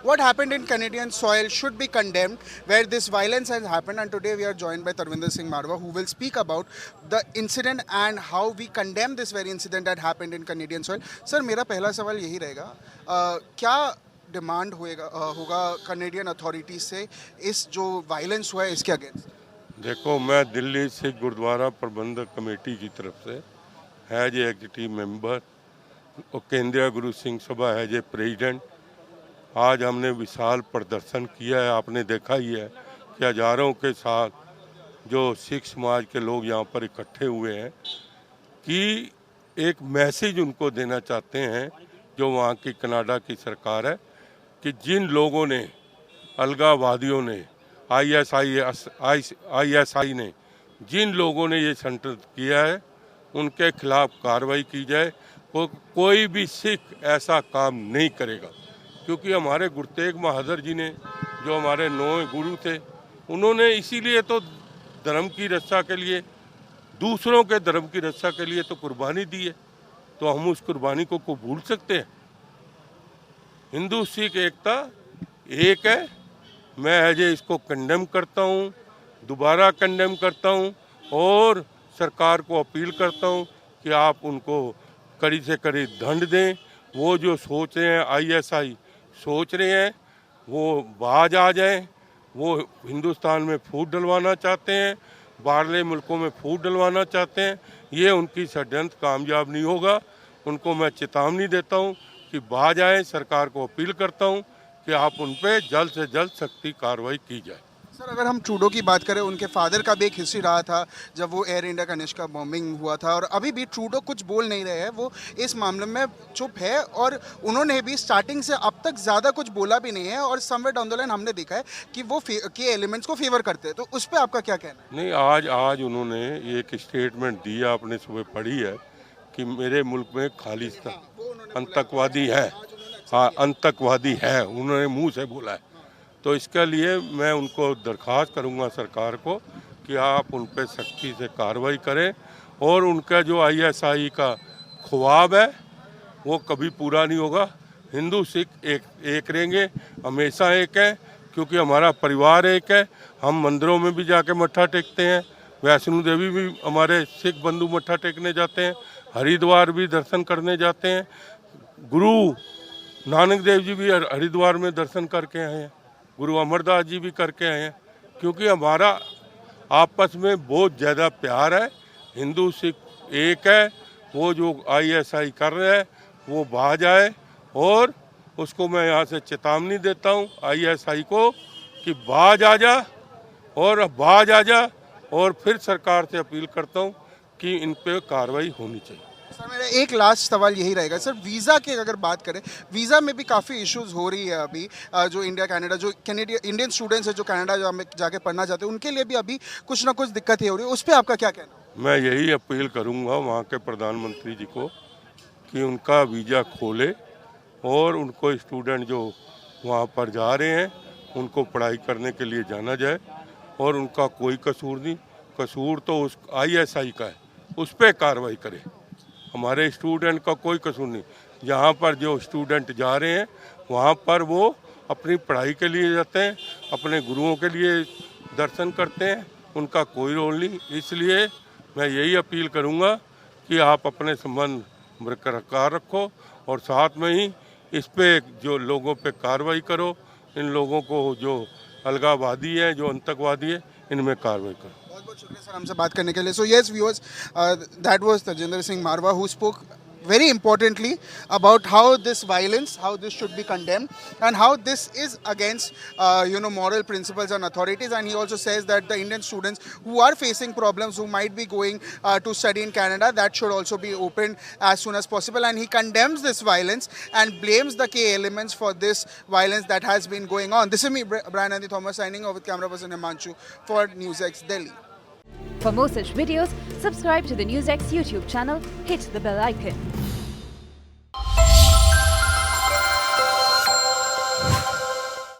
what happened in Canadian soil should be condemned, where this violence has happened. And today we are joined by Tarvinder Singh Marwa, who will speak about the incident and how we condemn this very incident that happened in Canadian soil. Sir, मेरा पहला सवाल यही रहेगा, क्या demand होगा Canadian authority से इस जो वायलेंस हुआ है इसके अगेंस्ट? देखो, मैं दिल्ली सिख गुरुद्वारा प्रबंधक कमेटी की तरफ से एज ए एग्जीक्यूटिव मेंबर और केंद्रीय Guru Singh Sabha as a president आज हमने विशाल प्रदर्शन किया है। आपने देखा ही है कि हजारों के साथ जो सिख समाज के लोग यहाँ पर इकट्ठे हुए हैं कि एक मैसेज उनको देना चाहते हैं जो वहाँ की कनाडा की सरकार है कि जिन लोगों ने अलगाववादियों ने आईएसआई ने जिन लोगों ने ये संतुलित किया है उनके खिलाफ कार्रवाई की जाए। कोई भी सिख ऐसा काम नहीं करेगा, क्योंकि हमारे गुरु तेग बहादुर जी ने जो हमारे 9 गुरु थे उन्होंने इसीलिए तो धर्म की रक्षा के लिए, दूसरों के धर्म की रक्षा के लिए तो कुर्बानी दी है, तो हम उस कुर्बानी को भूल सकते हैं? हिंदू सिख एकता एक है। मैं एज इसको कंडेम करता हूँ, दोबारा कंडेम करता हूँ और सरकार को अपील करता हूँ कि आप उनको कड़ी से कड़ी दंड दें। वो जो सोच रहे हैं आईएसआई सोच रहे हैं वो बाज आ जाएं, वो हिंदुस्तान में फूट डलवाना चाहते हैं, बाहरले मुल्कों में फूट डलवाना चाहते हैं। ये उनकी षड्यंत्र कामयाब नहीं होगा। उनको मैं चेतावनी देता हूँ कि बाज आए। सरकार को अपील करता हूँ कि आप उन पर जल्द से जल्द सख्ती कार्रवाई की जाए। सर, अगर हम ट्रूडो की बात करें, उनके फादर का भी एक हिस्ट्री रहा था जब वो एयर इंडिया का निष्का बॉम्बिंग हुआ था, और अभी भी ट्रूडो कुछ बोल नहीं रहे हैं, वो इस मामले में चुप है और उन्होंने भी स्टार्टिंग से अब तक ज़्यादा कुछ बोला भी नहीं है। और समवेयर डाउन द लाइन हमने देखा है कि वो के एलिमेंट्स को फेवर करते हैं, तो उस पर आपका क्या कहना है? नहीं, आज उन्होंने एक स्टेटमेंट दी, आपने सुबह पढ़ी है कि मेरे मुल्क में खालिस्तान आतंकवादी है। हाँ, आतंकवादी है, उन्होंने मुँह से बोला है। तो इसके लिए मैं उनको दरख्वास्त करूंगा सरकार को कि आप उन पर सख्ती से कार्रवाई करें और उनका जो आईएसआई का ख्वाब है वो कभी पूरा नहीं होगा। हिंदू सिख एक रहेंगे, हमेशा एक है, क्योंकि हमारा परिवार एक है। हम मंदिरों में भी जाके मत्था टेकते हैं, वैष्णो देवी भी हमारे सिख बंधु मत्था टेकने जाते हैं, हरिद्वार भी दर्शन करने जाते हैं, गुरु नानक देव जी भी हरिद्वार में दर्शन करके आए हैं, गुरु अमरदास जी भी करके आए हैं, क्योंकि हमारा आपस में बहुत ज़्यादा प्यार है। हिंदू सिख एक है। वो जो आईएसआई कर रहे हैं वो बाज आए और उसको मैं यहाँ से चेतावनी देता हूँ आईएसआई को कि बाज आ जा और फिर सरकार से अपील करता हूँ कि इन पे कार्रवाई होनी चाहिए। सर, मेरा एक लास्ट सवाल यही रहेगा सर, वीज़ा की अगर बात करें, वीज़ा में भी काफ़ी इश्यूज हो रही है अभी। जो इंडिया कनाडा जो इंडियन स्टूडेंट्स है जो कनाडा जाके पढ़ना चाहते हैं उनके लिए भी अभी कुछ ना कुछ दिक्कतें हो रही है, उस पर आपका क्या कहना है? मैं यही अपील करूंगा वहाँ के प्रधानमंत्री जी को कि उनका वीज़ा खोले और उनको स्टूडेंट जो वहाँ पर जा रहे हैं उनको पढ़ाई करने के लिए जाना जाए और उनका कोई कसूर नहीं, कसूर तो उस आईएसआई का है, उस पर कार्रवाई करे। हमारे स्टूडेंट का कोई कसूर नहीं। यहाँ पर जो स्टूडेंट जा रहे हैं वहाँ पर वो अपनी पढ़ाई के लिए जाते हैं, अपने गुरुओं के लिए दर्शन करते हैं, उनका कोई रोल नहीं। इसलिए मैं यही अपील करूँगा कि आप अपने संबंध बरकरार रखो और साथ में ही इस पे जो लोगों पे कार्रवाई करो। इन लोगों को जो अलगाववादी है, जो आतंकवादी है, इनमें कार्रवाई करो। बहुत बहुत शुक्रिया सर हमसे बात करने के लिए। So yes viewers, that was Tajinder Singh Marwah who spoke very importantly about how this violence, how this should be condemned, and how this is against moral principles and authorities. And he also says that the Indian students who are facing problems, who might be going to study in Canada, that should also be opened as soon as possible. And he condemns this violence and blames the K elements for this violence that has been going on. This is me, Brian Andy Thomas, signing off with camera person Himanshu for NewsX Delhi. For more such videos, subscribe to the NewsX YouTube channel, hit the bell icon.